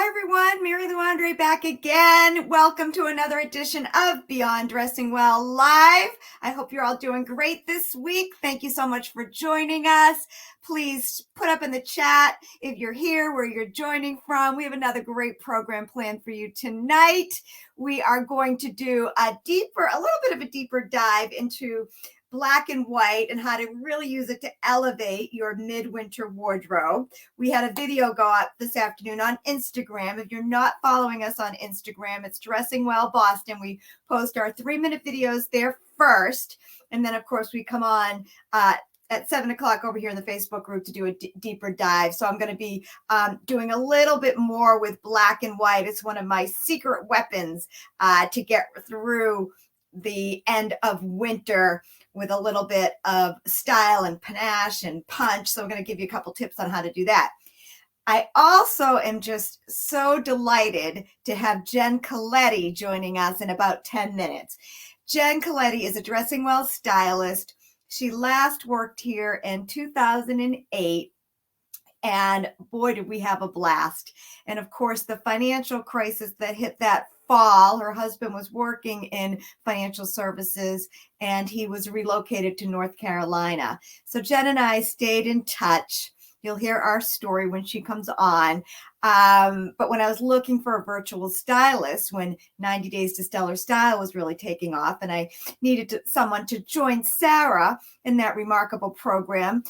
everyone, Mary Lou Andre back again. Welcome to another edition of Beyond Dressing Well Live. I hope you're all doing great this week. Thank you so much for joining us. Please put up in the chat if you're here, where you're joining from. We have another great program planned for you tonight. We are going to do a little bit of a deeper dive into black and white and how to really use it to elevate your midwinter wardrobe. We had a video go up this afternoon on Instagram. If you're not following us on Instagram, it's Dressing Well Boston. We post our 3-minute videos there first. And then, of course, we come on at 7 o'clock over here in the Facebook group to do a deeper dive. So I'm going to be doing a little bit more with black and white. It's one of my secret weapons to get through the end of winter with a little bit of style and panache and punch. So I'm going to give you a couple tips on how to do that. I also am just so delighted to have Jen Coletti joining us in about 10 minutes. Jen Coletti is a Dressing Well stylist. She last worked here in 2008. And boy, did we have a blast. And of course, the financial crisis that hit that fall, her husband was working in financial services and he was relocated to North Carolina. So Jen and I stayed in touch. You'll hear our story when she comes on. But when I was looking for a virtual stylist, when 90 Days to Stellar Style was really taking off, and I needed someone to join Sarah in that remarkable program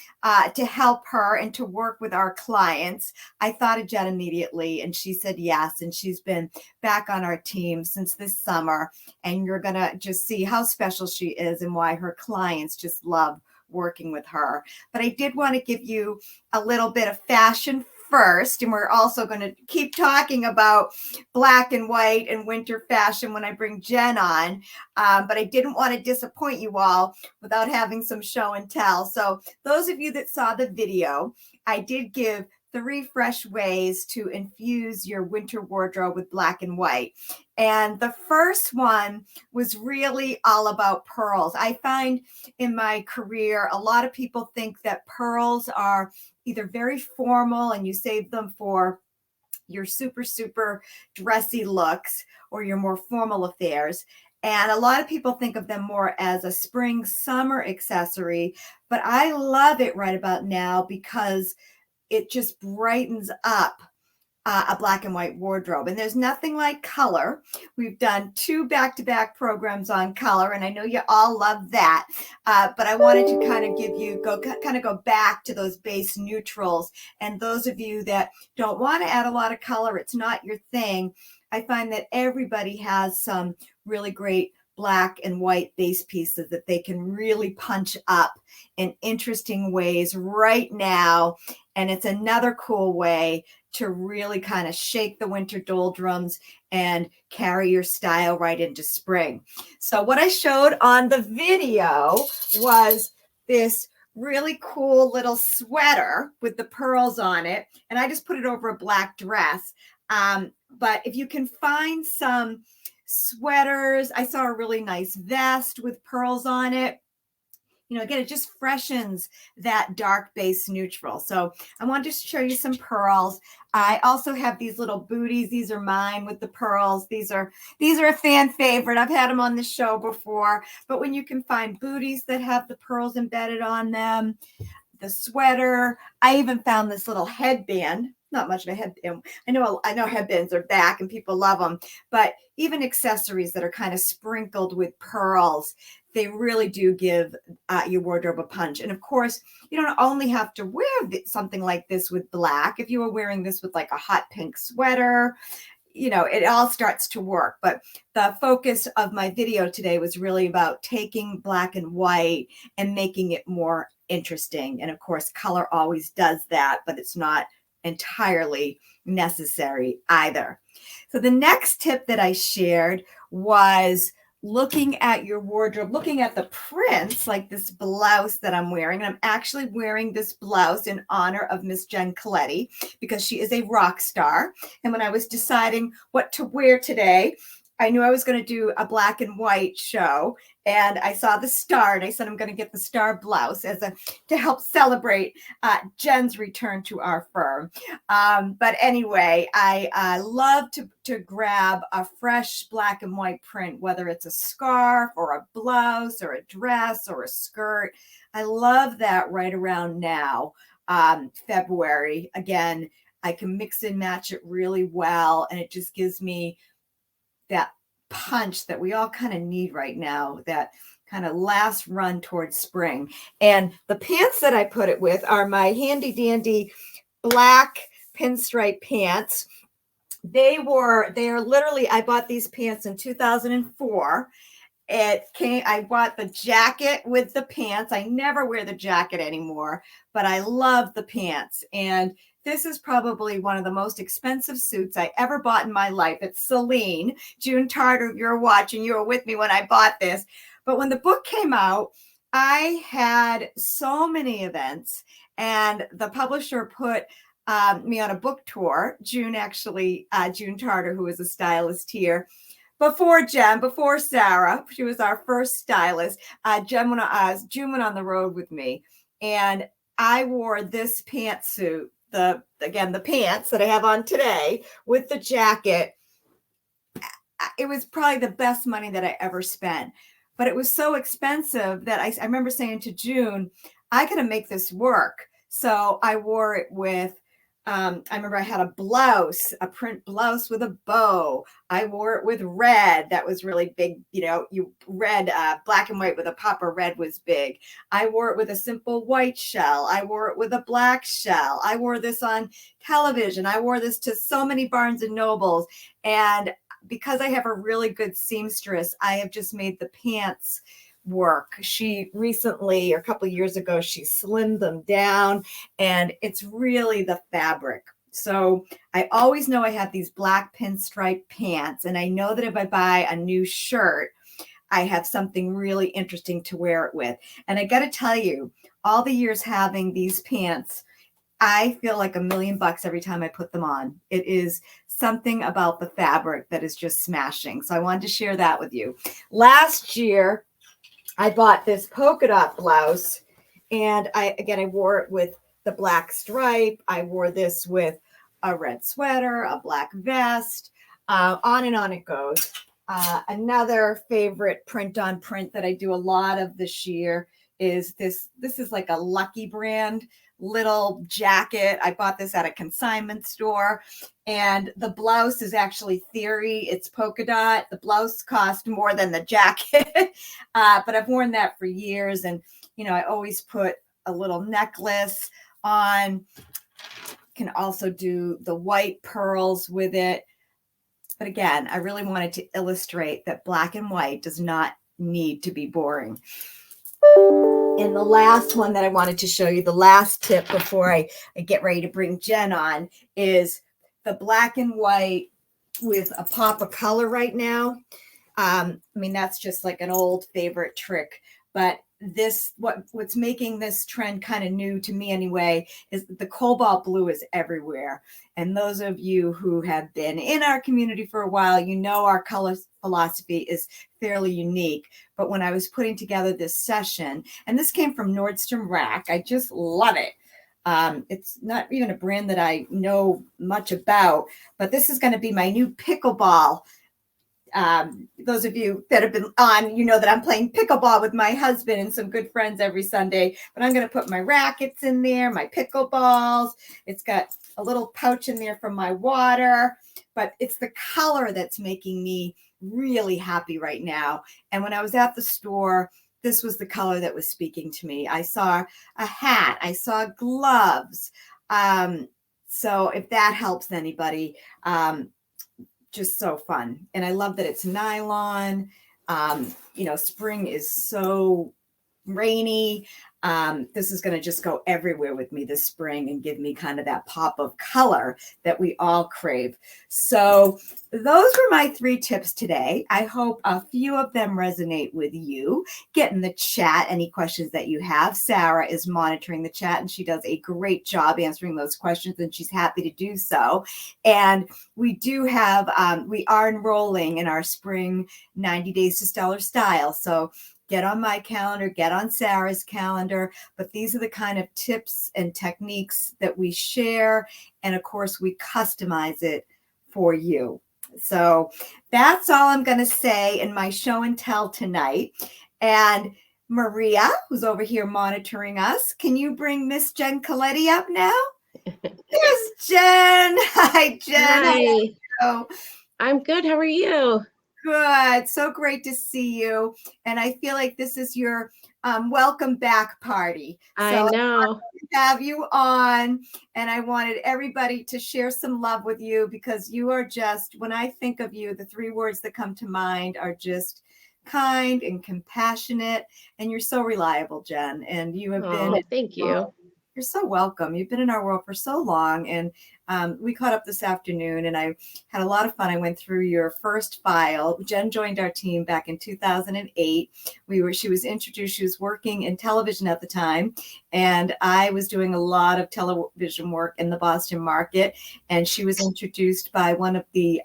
to help her and to work with our clients, I thought of Jen immediately, and she said yes. And she's been back on our team since this summer. And you're going to just see how special she is and why her clients just love working with her. But I did want to give you a little bit of fashion first, and we're also going to keep talking about black and white and winter fashion when I bring Jen on. But I didn't want to disappoint you all without having some show and tell. So those of you that saw the video, I did give 3 fresh ways to infuse your winter wardrobe with black and white. And the first one was really all about pearls. I find in my career, a lot of people think that pearls are either very formal and you save them for your super, super dressy looks or your more formal affairs. And a lot of people think of them more as a spring, summer accessory. But I love it right about now because it just brightens up a black and white wardrobe. And there's nothing like color. We've done 2 back-to-back programs on color, and I know you all love that. But I wanted to kind of go back to those base neutrals. And those of you that don't want to add a lot of color, it's not your thing. I find that everybody has some really great black and white base pieces that they can really punch up in interesting ways right now. And it's another cool way to really kind of shake the winter doldrums and carry your style right into spring. So what I showed on the video was this really cool little sweater with the pearls on it. And I just put it over a black dress. But if you can find some sweaters, I saw a really nice vest with pearls on it. You know, again, it just freshens that dark base neutral. So I wanted to show you some pearls. I also have these little booties. These are mine with the pearls. These are a fan favorite. I've had them on the show before. But when you can find booties that have the pearls embedded on them, the sweater, I even found this little headband. Not much of a headband. I know headbands are back and people love them, but even accessories that are kind of sprinkled with pearls, they really do give your wardrobe a punch. And of course, you don't only have to wear something like this with black. If you were wearing this with like a hot pink sweater, you know, it all starts to work. But the focus of my video today was really about taking black and white and making it more interesting. And of course, color always does that, but it's not entirely necessary either. So the next tip that I shared was looking at your wardrobe, looking at the prints, like this blouse that I'm wearing. And I'm actually wearing this blouse in honor of Miss Jen Coletti because she is a rock star. And when I was deciding what to wear today, I knew I was going to do a black and white show. and I saw the star, and I said I'm going to get the star blouse to help celebrate Jen's return to our firm. But anyway, I love to grab a fresh black and white print, whether it's a scarf or a blouse or a dress or a skirt. I love that right around now, February. Again, I can mix and match it really well, and it just gives me that punch that we all kind of need right now, that kind of last run towards spring. And the pants that I put it with are my handy dandy black pinstripe pants. They are literally, I bought these pants in 2004. I bought the jacket with the pants. I never wear the jacket anymore, but I love the pants. And this is probably one of the most expensive suits I ever bought in my life. It's Celine. June Tarter, if you're watching, you were with me when I bought this. But when the book came out, I had so many events, and the publisher put me on a book tour. June Tarter, who is a stylist here, before Sarah, she was our first stylist. June went on the road with me, and I wore this pantsuit, the pants that I have on today with the jacket. It was probably the best money that I ever spent, but it was so expensive that I remember saying to June, I gotta make this work. So I wore it with, I remember I had a print blouse with a bow. I wore it with red. That was really big. Red, black and white with a pop of red was big. I wore it with a simple white shell. I wore it with a black shell. I wore this on television. I wore this to so many Barnes and Nobles. And because I have a really good seamstress, I have just made the pants work. She recently, a couple of years ago, she slimmed them down, and it's really the fabric. So I always know I have these black pinstripe pants, and I know that if I buy a new shirt, I have something really interesting to wear it with. And I got to tell you, all the years having these pants, I feel like $1 million every time I put them on. It is something about the fabric that is just smashing. So I wanted to share that with you. Last year, I bought this polka dot blouse, and I wore it with the black stripe. I wore this with a red sweater, a black vest, on and on it goes. Another favorite print on print that I do a lot of this year is this. This is like a Lucky brand little jacket. I bought this at a consignment store, and the blouse is actually Theory. It's polka dot. The blouse cost more than the jacket, but I've worn that for years. And, I always put a little necklace on. Can also do the white pearls with it. But again, I really wanted to illustrate that black and white does not need to be boring. And the last one that I wanted to show you, the last tip before I get ready to bring Jen on, is the black and white with a pop of color right now. That's just like an old favorite trick, but what's making this trend kind of new to me anyway is the cobalt blue is everywhere. And those of you who have been in our community for a while, our color philosophy is fairly unique. But when I was putting together this session, and this came from Nordstrom Rack, I just love it. It's not even a brand that I know much about, but this is going to be my new pickleball. Those of you that have been on, that I'm playing pickleball with my husband and some good friends every Sunday, but I'm going to put my rackets in there, my pickleballs. It's got a little pouch in there for my water, but it's the color that's making me really happy right now. And when I was at the store, this was the color that was speaking to me. I saw a hat, I saw gloves. So if that helps anybody, just so fun. And I love that it's nylon. Spring is so rainy. This is going to just go everywhere with me this spring and give me kind of that pop of color that we all crave. So those were my 3 tips today. I hope a few of them resonate with you. Get in the chat any questions that you have. Sarah is monitoring the chat, and she does a great job answering those questions, and she's happy to do so. And we do have, we are enrolling in our spring 90 Days to Stellar Style. So get on my calendar, get on Sarah's calendar. But these are the kind of tips and techniques that we share. And of course, we customize it for you. So that's all I'm going to say in my show and tell tonight. And Maria, who's over here monitoring us, can you bring Miss Jen Coletti up now? There's Jen. Hi, Jen. Hi. I'm good. How are you? Good. So great to see you. And I feel like this is your welcome back party. I know. To have you on, and I wanted everybody to share some love with you because you are just, when I think of you, the three words that come to mind are just kind and compassionate, and you're so reliable, Jen. And you have been. Thank you. You're so welcome. You've been in our world for so long, and we caught up this afternoon, and I had a lot of fun. I went through your first file. Jen joined our team back in 2008. She was introduced. She was working in television at the time, and I was doing a lot of television work in the Boston market. And she was introduced by one of the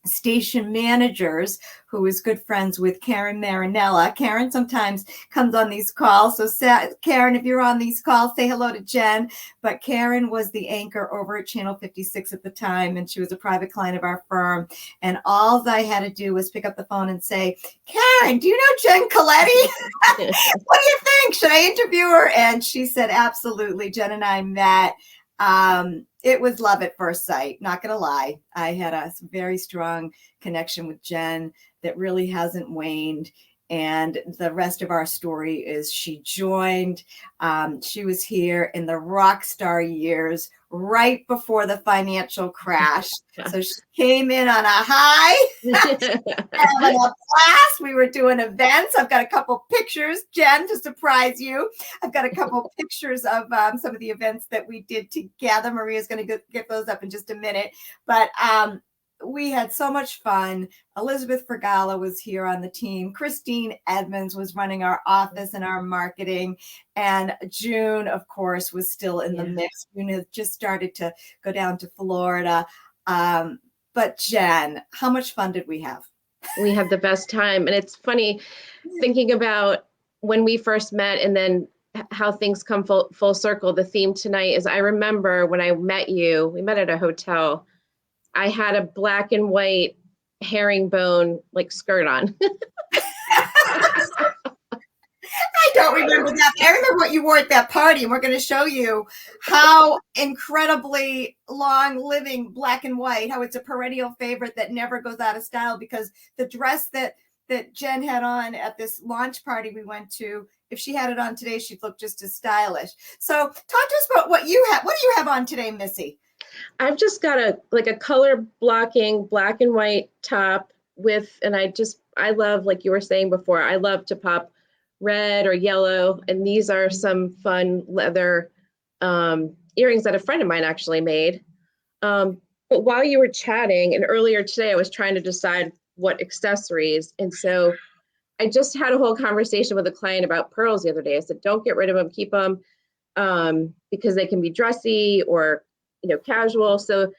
station managers who is good friends with Karen Marinella. Karen sometimes comes on these calls. So Karen, if you're on these calls, say hello to Jen. But Karen was the anchor over at Channel 56 at the time, and she was a private client of our firm. And all I had to do was pick up the phone and say, Karen, do you know Jen Coletti? What do you think? Should I interview her? And she said, absolutely. Jen and I met. It was love at first sight, not going to lie. I had a very strong connection with Jen that really hasn't waned. And the rest of our story is she joined. She was here in the rock star years, right before the financial crash. So she came in on a high, having a blast. We were doing events. I've got a couple pictures, Jen, to surprise you. I've got a couple pictures of some of the events that we did together. Maria's going to get those up in just a minute. But we had so much fun. Elizabeth Fergala was here on the team. Christine Edmonds was running our office and our marketing. And June, of course, was still in the mix. June had just started to go down to Florida. But Jen, how much fun did we have? We had the best time. And it's funny thinking about when we first met and then how things come full circle. The theme tonight is, I remember when I met you, we met at a hotel. I had a black and white herringbone skirt on. I don't remember that. I remember what you wore at that party, and we're going to show you how incredibly long living black and white, how it's a perennial favorite that never goes out of style, because the dress that Jen had on at this launch party we went to, if she had it on today, she'd look just as stylish. So talk to us about what you have. What do you have on today, Missy? I've just got a color blocking black and white top with, and I love, like you were saying before, I love to pop red or yellow. And these are some fun leather earrings that a friend of mine actually made. But while you were chatting, and earlier today, I was trying to decide what accessories. And so I just had a whole conversation with a client about pearls the other day. I said, don't get rid of them, keep them, because they can be dressy or casual. So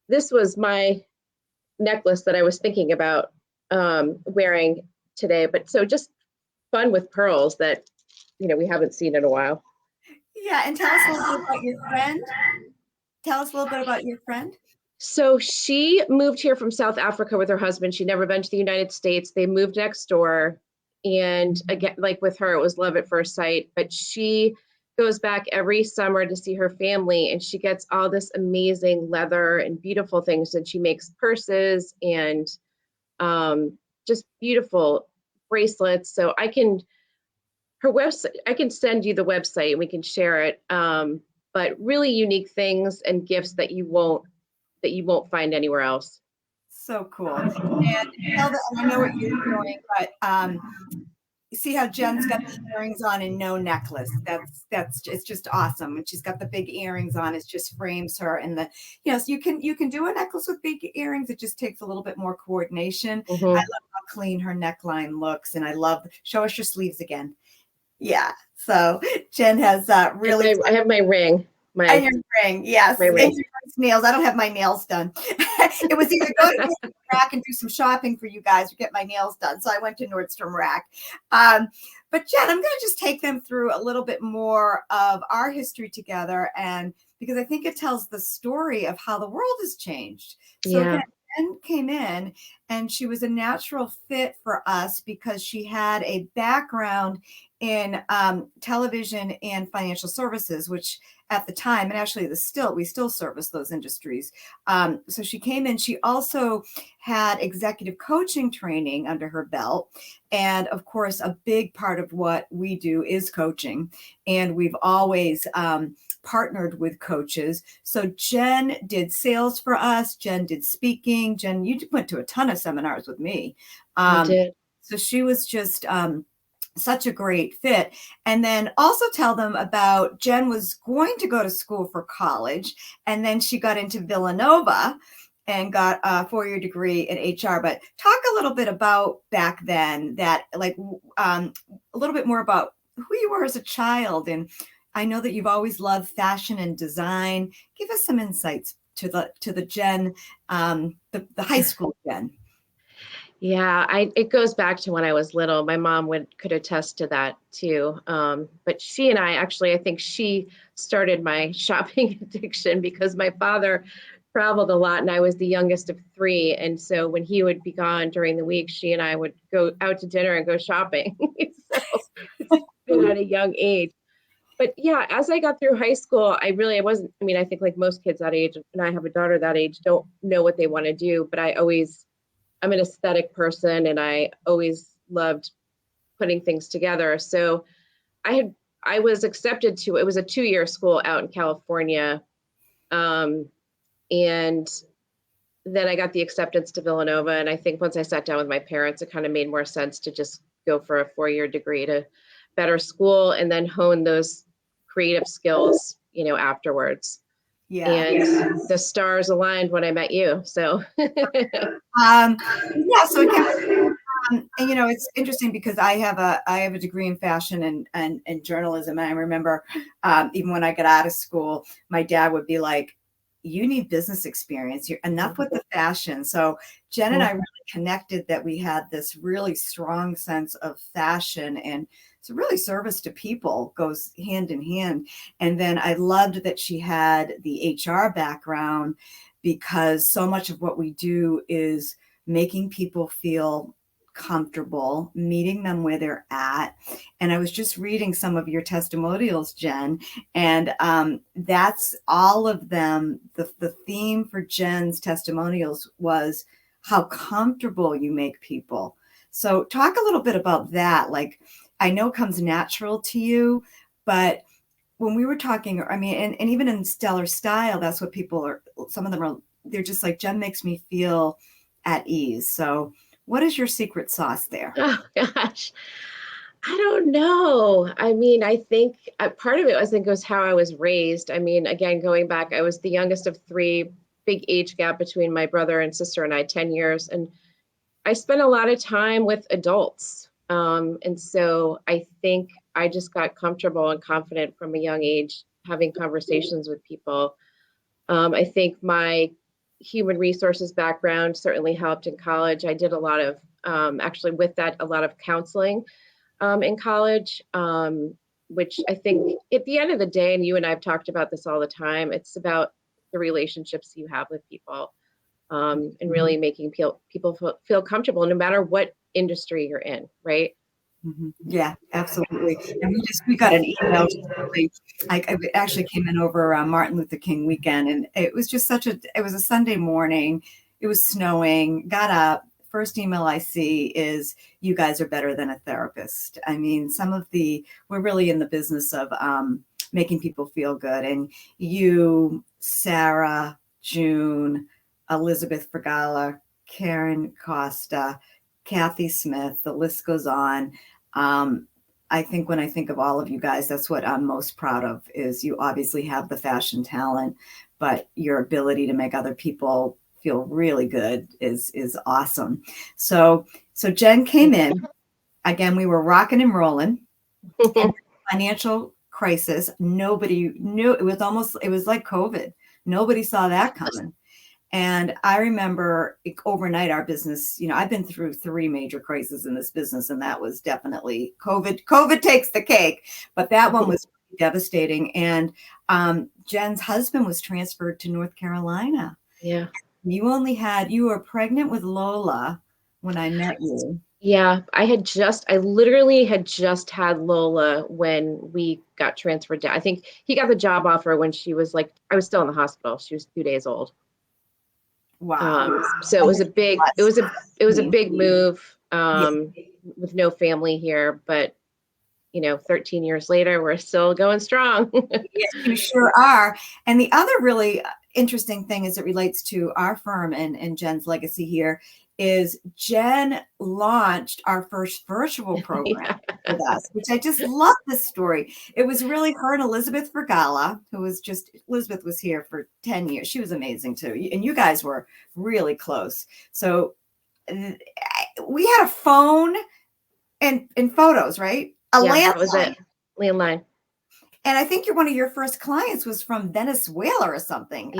this was my necklace that I was thinking about wearing today. But so just fun with pearls that, we haven't seen in a while. Yeah. And tell us a little bit about your friend. Tell us a little bit about your friend. So she moved here from South Africa with her husband. She'd never been to the United States. They moved next door. And again, like with her, it was love at first sight. But she goes back every summer to see her family, and she gets all this amazing leather and beautiful things. And she makes purses and just beautiful bracelets. So her website, I can send you the website and we can share it. But really unique things and gifts that you won't find anywhere else. So cool. And I know what you're doing, but see how Jen's got the earrings on and no necklace. It's just awesome. And she's got the big earrings on. It just frames her. And so you can do a necklace with big earrings. It just takes a little bit more coordination. Mm-hmm. I love how clean her neckline looks, and I love. Show us your sleeves again. Yeah. So Jen has really. I have my ring. And your ring, yes. My And ring. your nice nails. I don't have my nails done. It was either go to Nordstrom Rack and do some shopping for you guys or get my nails done. So I went to Nordstrom Rack. But Jen, I'm going to just take them through a little bit more of our history together, and because I think it tells the story of how the world has changed. So Yeah. again, Jen came in and she was a natural fit for us because she had a background in television and financial services, which at the time, and actually we still service those industries. So she came in. She also had executive coaching training under her belt. And of course, a big part of what we do is coaching. And we've always partnered with coaches. So Jen did sales for us. Jen did speaking. Jen, you went to a ton of seminars with me. I did. So she was just such a great fit. And then also tell them about Jen was going to go to school for college, and then she got into Villanova and got a 4-year degree in HR. But talk a little bit about back then, that like a little bit more about who you were as a child. And I know that you've always loved fashion and design. Give us some insights to the Jen, the high school Jen. Yeah, it goes back to when I was little. My mom could attest to that too. But she and I actually, I think she started my shopping addiction because my father traveled a lot and I was the youngest of 3. And so when he would be gone during the week, she and I would go out to dinner and go shopping. So it's been at a young age. But yeah, as I got through high school, I wasn't, I mean, I think like most kids that age, and I have a daughter that age, don't know what they want to do, but I'm an aesthetic person and I always loved putting things together. So I was accepted to, it was a 2-year school out in California. And then I got the acceptance to Villanova. And I think once I sat down with my parents, it kind of made more sense to just go for a 4-year degree to better school and then hone those creative skills, afterwards. Yeah. And the stars aligned when I met you. So yeah. So again, and it's interesting because I have a degree in fashion and journalism. And I remember even when I got out of school, my dad would be like, you need business experience. You're enough with the fashion. So Jen and I really connected that we had this really strong sense of fashion, and so really service to people goes hand in hand. And then I loved that she had the HR background, because so much of what we do is making people feel comfortable, meeting them where they're at. And I was just reading some of your testimonials, Jen, and that's all of them. The theme for Jen's testimonials was how comfortable you make people. So talk a little bit about that. Like, I know it comes natural to you, but when we were talking, I mean, and even in Stellar Style, that's what people are, some of them are, they're just like, Jen makes me feel at ease. So what is your secret sauce there? oh gosh, I don't know. I mean, I think part of it, I think, was how I was raised. I mean, again, going back, I was the youngest of 3, big age gap between my brother and sister and I, 10 years. And I spent a lot of time with adults. And so I think I just got comfortable and confident from a young age, having conversations with people. I think my human resources background certainly helped in college. I did a lot of, actually with that, a lot of counseling in college, which I think at the end of the day, and you and I have talked about this all the time, it's about the relationships you have with people, and really making people feel comfortable no matter what industry you're in, right? Mm-hmm. Yeah, absolutely. And we got an email. I actually came in over Martin Luther King weekend, and it was just it was a Sunday morning. It was snowing, got up. First email I see is, you guys are better than a therapist. I mean, we're really in the business of making people feel good. And you, Sarah, June, Elizabeth Vergala, Karen Costa, Kathy Smith, the list goes on. I think when I think of all of you guys, that's what I'm most proud of, is you obviously have the fashion talent, but your ability to make other people feel really good is awesome. So Jen came in, again, we were rocking and rolling, and financial crisis. Nobody knew. It was like COVID. Nobody saw that coming. And I remember overnight our business, I've been through 3 major crises in this business, and that was definitely COVID. COVID takes the cake, but that one was devastating. And Jen's husband was transferred to North Carolina. Yeah. You were pregnant with Lola when I met you. Yeah, I literally had just had Lola when we got transferred down. I think he got the job offer when she was I was still in the hospital. She was 2 days old. Wow. So it was a big move with no family here, but 13 years later, we're still going strong. Yes, you sure are. And the other really interesting thing as it relates to our firm and Jen's legacy here is Jen launched our first virtual program with us, which I just love this story. It was really her and Elizabeth Vergala, Elizabeth was here for 10 years. She was amazing too. And you guys were really close. So we had a phone and photos, right? That was it. Landline. And I think one of your first clients was from Venezuela or something.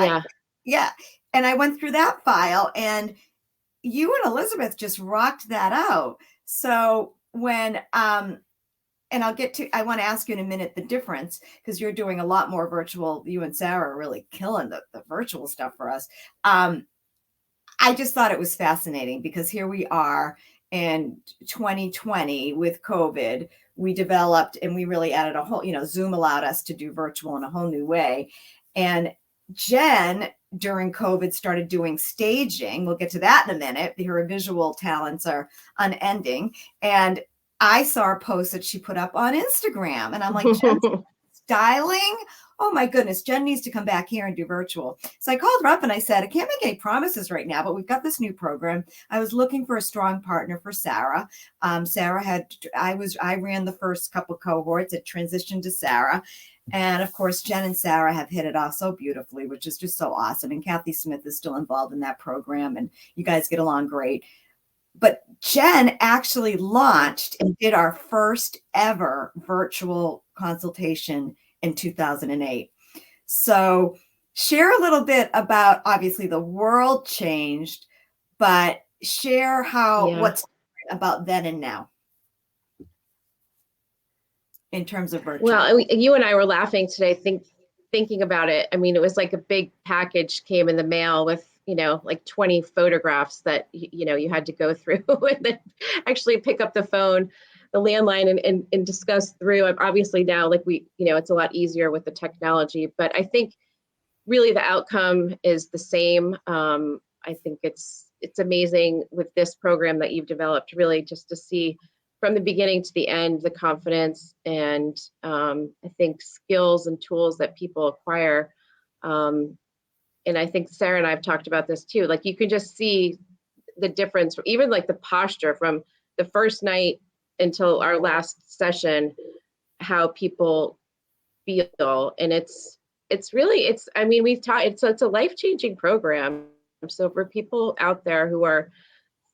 Yeah. And I went through that file, and you and Elizabeth just rocked that out. So when, and I want to ask you in a minute the difference, because you're doing a lot more virtual. You and Sarah are really killing the virtual stuff for us. I just thought it was fascinating because here we are in 2020 with COVID. We developed and we really added a whole, Zoom allowed us to do virtual in a whole new way. And Jen, during COVID, started doing staging. We'll get to that in a minute. Her visual talents are unending. And I saw a post that she put up on Instagram. And I'm like, Jen's styling? Oh my goodness, Jen needs to come back here and do virtual. So I called her up and I said, I can't make any promises right now, but we've got this new program. I was looking for a strong partner for Sarah. I ran the first couple cohorts. It transitioned to Sarah. And of course, Jen and Sarah have hit it off so beautifully, which is just so awesome. And Kathy Smith is still involved in that program, and you guys get along great. But Jen actually launched and did our first ever virtual consultation in 2008. So share a little bit about, obviously the world changed, but share what's about then and now in terms of virtual. Well, you and I were laughing today, thinking about it. I mean, it was like a big package came in the mail with, 20 photographs that, you had to go through and then actually pick up the phone, the landline and discuss through. Obviously now, it's a lot easier with the technology, but I think really the outcome is the same. I think it's amazing with this program that you've developed, really just to see from the beginning to the end, the confidence and I think skills and tools that people acquire. And I think Sarah and I have talked about this too. You can just see the difference, even the posture from the first night until our last session, how people feel. And it's a life-changing program. So for people out there who are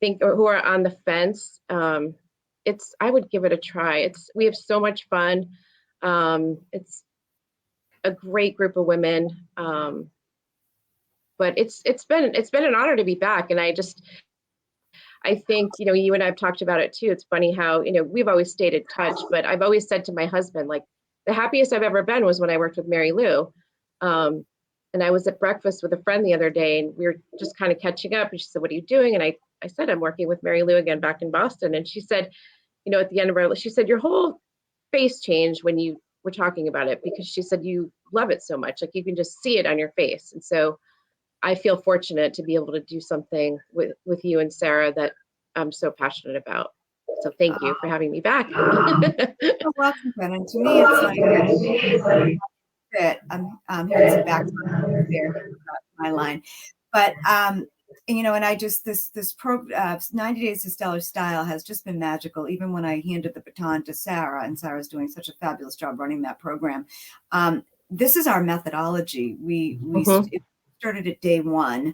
on the fence, I would give it a try. We have so much fun. It's a great group of women. But it's been an honor to be back. And I think, you and I've talked about it too. It's funny how, we've always stayed in touch, but I've always said to my husband, the happiest I've ever been was when I worked with Mary Lou. And I was at breakfast with a friend the other day and we were just kind of catching up. And she said, what are you doing? And I said, I'm working with Mary Lou again back in Boston. And she said, at the end of she said, your whole face changed when you were talking about it, because she said, you love it so much. You can just see it on your face. And so I feel fortunate to be able to do something with you and Sarah that I'm so passionate about. So thank you for having me back. You're welcome, Jen. And to me, it's I'm hearing some back there, my line. But and I just this 90 Days to Stellar Style has just been magical. Even when I handed the baton to Sarah, and Sarah's doing such a fabulous job running that program. This is our methodology. We started at day one.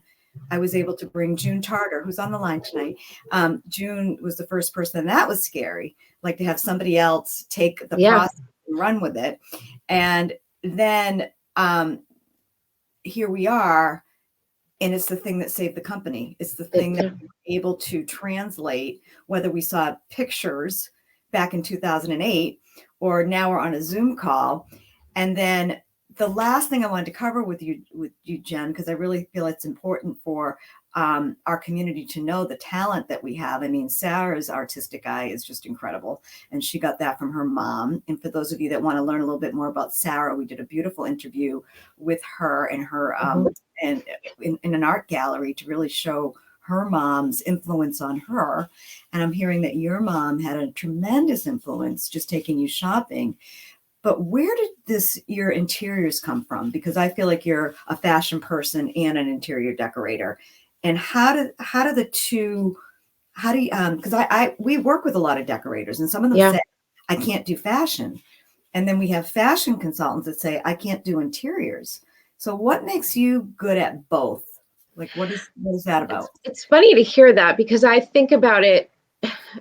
I was able to bring June Tarter, who's on the line tonight. June was the first person, and that was scary. To have somebody else take the process and and run with it. And then here we are. And it's the thing that saved the company. It's the thing that we were able to translate, whether we saw pictures back in 2008 or now we're on a Zoom call. And then the last thing I wanted to cover with you, Jen, because I really feel it's important for our community to know the talent that we have. I mean, Sarah's artistic eye is just incredible. And she got that from her mom. And for those of you that want to learn a little bit more about Sarah, we did a beautiful interview with her and her and in an art gallery to really show her mom's influence on her. And I'm hearing that your mom had a tremendous influence just taking you shopping. But where did your interiors come from? Because I feel like you're a fashion person and an interior decorator. And how do the two, because we work with a lot of decorators and some of them say, I can't do fashion. And then we have fashion consultants that say, I can't do interiors. So what makes you good at both? Like, what is that about? It's funny to hear that because I think about it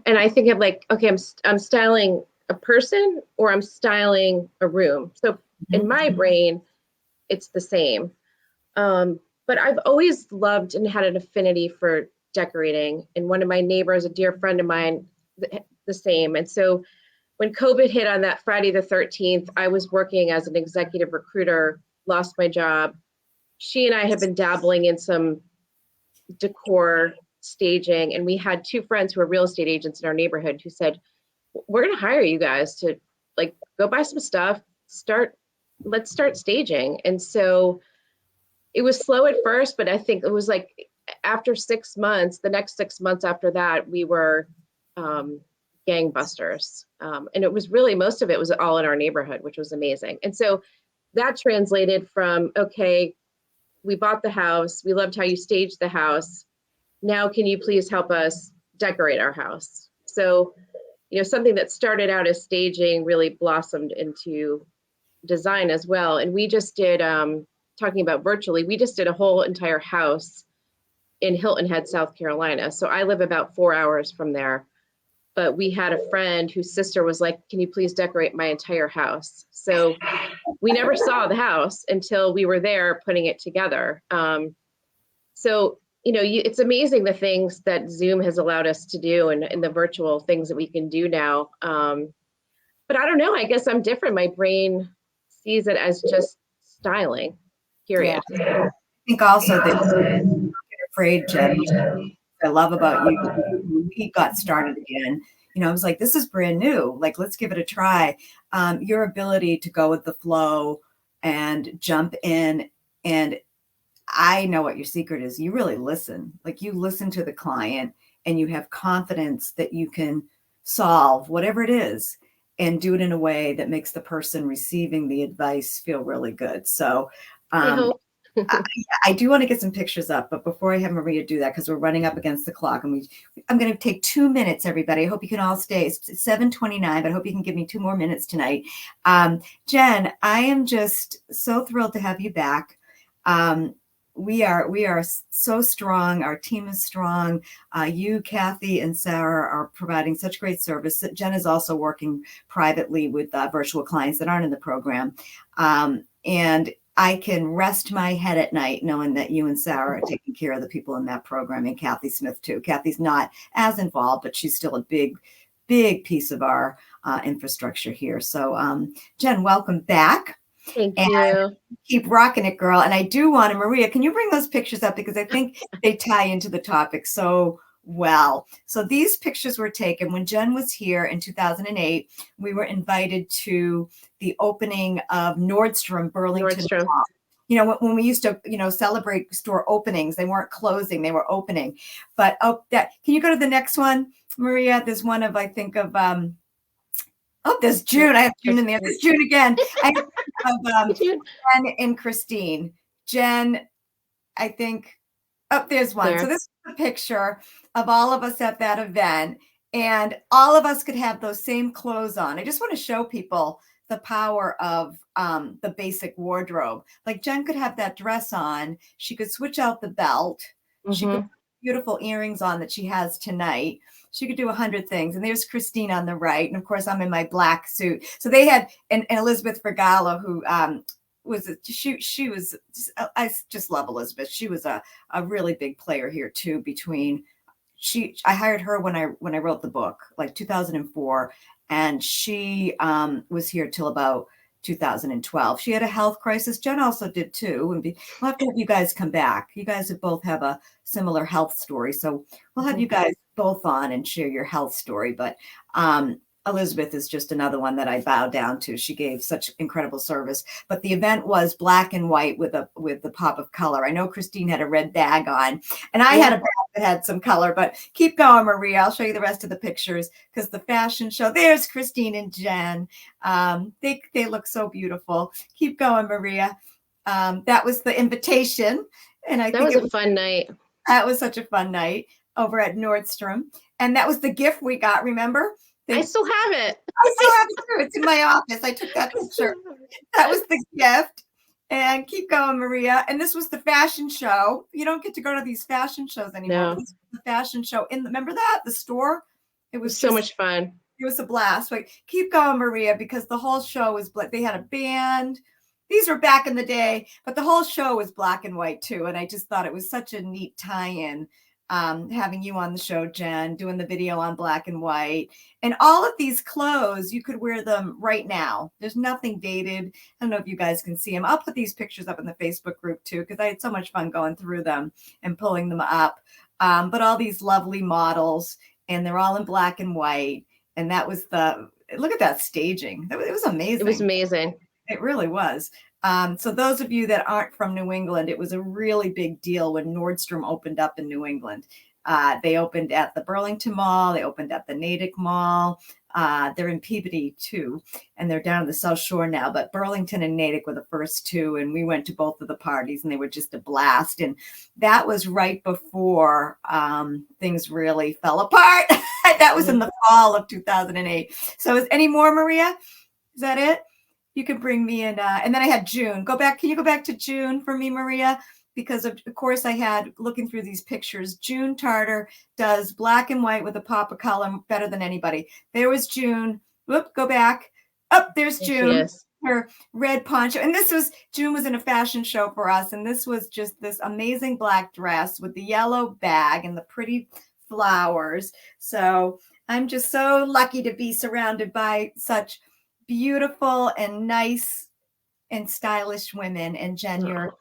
and I think of like, okay, I'm styling a person or I'm styling a room. So in my brain, it's the same. But I've always loved and had an affinity for decorating. And one of my neighbors, a dear friend of mine, the same. And so when COVID hit on that Friday the 13th, I was working as an executive recruiter, lost my job. She and I have been dabbling in some decor staging. And we had two friends who are real estate agents in our neighborhood who said, we're going to hire you guys to like go buy some stuff, let's start staging. And so it was slow at first, but I think it was like after 6 months, the next 6 months after that, we were gangbusters. And it was really, most of it was all in our neighborhood, which was amazing. And so that translated from, okay, we bought the house. We loved how you staged the house. Now, can you please help us decorate our house? So, you know, something that started out as staging really blossomed into design as well. And we just did, talking about virtually, we just did a whole entire house in Hilton Head, South Carolina. So I live about 4 hours from there. But we had a friend whose sister was like, can you please decorate my entire house? So we never saw the house until we were there putting it together. So, you know, it's amazing the things that Zoom has allowed us to do and the virtual things that we can do now. But I don't know, I guess I'm different. My brain sees it as just styling, period. Yeah. I think also that you're afraid, Jen, I love about you. When we got started again, you know, I was like, this is brand new. Like, let's give it a try. Your ability to go with the flow and jump in. And I know what your secret is. You really listen. Like, you listen to the client and you have confidence that you can solve whatever it is and do it in a way that makes the person receiving the advice feel really good. So I do want to get some pictures up, but before I have Maria do that, because we're running up against the clock, and I'm going to take 2 minutes, everybody. I hope you can all stay. It's 7:29, but I hope you can give me 2 more minutes tonight. Jen, I am just so thrilled to have you back. We are so strong. Our team is strong. You, Kathy, and Sarah are providing such great service. Jen is also working privately with virtual clients that aren't in the program. And I can rest my head at night knowing that you and Sarah are taking care of the people in that program, and Kathy Smith too. Kathy's not as involved, but she's still a big piece of our infrastructure here. So Jen, welcome back. Thank you. Keep rocking it, girl. And I do want to, Maria, can you bring those pictures up? Because I think they tie into the topic so well. So these pictures were taken when Jen was here in 2008. We were invited to the opening of Nordstrom Burlington. You know, when we used to, you know, celebrate store openings, they weren't closing, they were opening. But can you go to the next one, Maria? There's one of, I think of, there's June. I have June in there. There's June again. I have Jen and Christine. Jen, I think, there's one. There. So this is a picture of all of us at that event, and all of us could have those same clothes on. I just want to show people the power of the basic wardrobe. Like, Jen could have that dress on. She could switch out the belt. She could, beautiful earrings on that she has tonight. She could do 100 things. And there's Christine on the right. And of course, I'm in my black suit. So they had, and Elizabeth Vergala, who she was, I just love Elizabeth. She was a really big player here too. I hired her when I wrote the book, like 2004. And she was here till about 2012. She had a health crisis. Jen also did too. And we'll have to have you guys come back. You guys both have a similar health story. So we'll have you guys both on and share your health story. But Elizabeth is just another one that I bow down to. She gave such incredible service. But the event was black and white with the pop of color. I know Christine had a red bag on, and I had a bag that had some color. But keep going, Maria. I'll show you the rest of the pictures because the fashion show. There's Christine and Jen. They look so beautiful. Keep going, Maria. That was the invitation, and I think that was a fun night. That was such a fun night over at Nordstrom, and that was the gift we got. Remember? I still have it. I still have it too. It's in my office. I took that picture. That was the gift. And keep going, Maria. And this was the fashion show. You don't get to go to these fashion shows anymore. No. This was the fashion show remember that? The store? It was so much fun. It was a blast. Like, keep going, Maria, because the whole show was they had a band. These were back in the day, but the whole show was black and white too. And I just thought it was such a neat tie-in. Having you on the show, Jen, doing the video on black and white, and all of these clothes, you could wear them right now. There's nothing dated. I don't know if you guys can see them. I'll put these pictures up in the Facebook group too, because I had so much fun going through them and pulling them up. But all these lovely models, and they're all in black and white. And that was look at that staging. It was amazing. It was amazing. It really was. So those of you that aren't from New England, it was a really big deal when Nordstrom opened up in New England. They opened at the Burlington Mall. They opened at the Natick Mall. They're in Peabody too, and they're down the South Shore now. But Burlington and Natick were the first two, and we went to both of the parties, and they were just a blast. And that was right before things really fell apart. That was in the fall of 2008. So is any more, Maria? Is that it? You can bring me in. And then I had June. Can you go back to June for me, Maria? Because of course I had, looking through these pictures, June Tarter does black and white with a pop of color better than anybody. There was June. Whoop, go back. Oh, there's June. Yes. Her red poncho. And June was in a fashion show for us. And this was just this amazing black dress with the yellow bag and the pretty flowers. So I'm just so lucky to be surrounded by such beautiful and nice and stylish women. And Jen, you're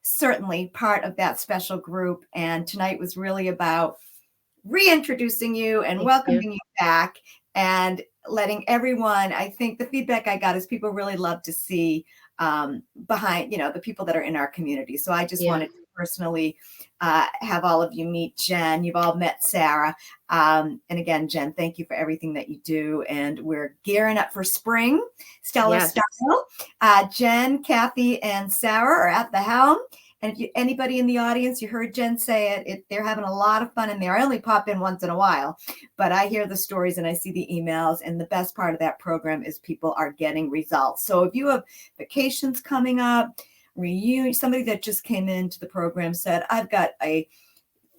certainly part of that special group. And tonight was really about reintroducing you and welcoming you back and letting everyone, I think the feedback I got is people really love to see behind, the people that are in our community. So I just wanted to personally have all of you meet Jen. You've all met Sarah. And again, Jen, thank you for everything that you do. And we're gearing up for spring, Stellar Style. Jen, Kathy, and Sarah are at the helm. And if anybody in the audience, you heard Jen say it, they're having a lot of fun in there. I only pop in once in a while, but I hear the stories and I see the emails. And the best part of that program is people are getting results. So if you have vacations coming up, reunion, somebody that just came into the program said, I've got a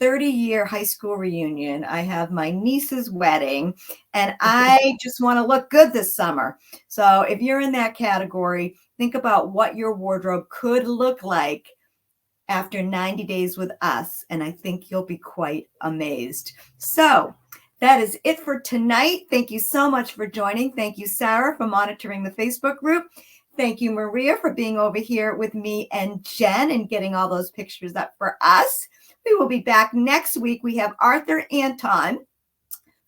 30-year high school reunion. I have my niece's wedding, and I just want to look good this summer. So if you're in that category, think about what your wardrobe could look like after 90 days with us, and I think you'll be quite amazed. So that is it for tonight. Thank you so much for joining. Thank you, Sarah, for monitoring the Facebook group. Thank you, Maria, for being over here with me and Jen and getting all those pictures up for us. We will be back next week. We have Arthur Anton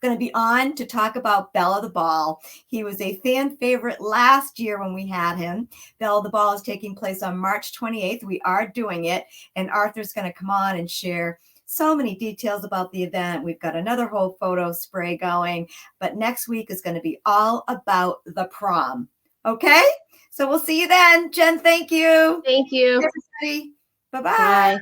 going to be on to talk about Belle of the Ball. He was a fan favorite last year when we had him. Belle of the Ball is taking place on March 28th. We are doing it, and Arthur's going to come on and share so many details about the event. We've got another whole photo spray going, but next week is going to be all about the prom. Okay? So we'll see you then. Jen, thank you. Thank you. Everybody. Bye-bye. Bye.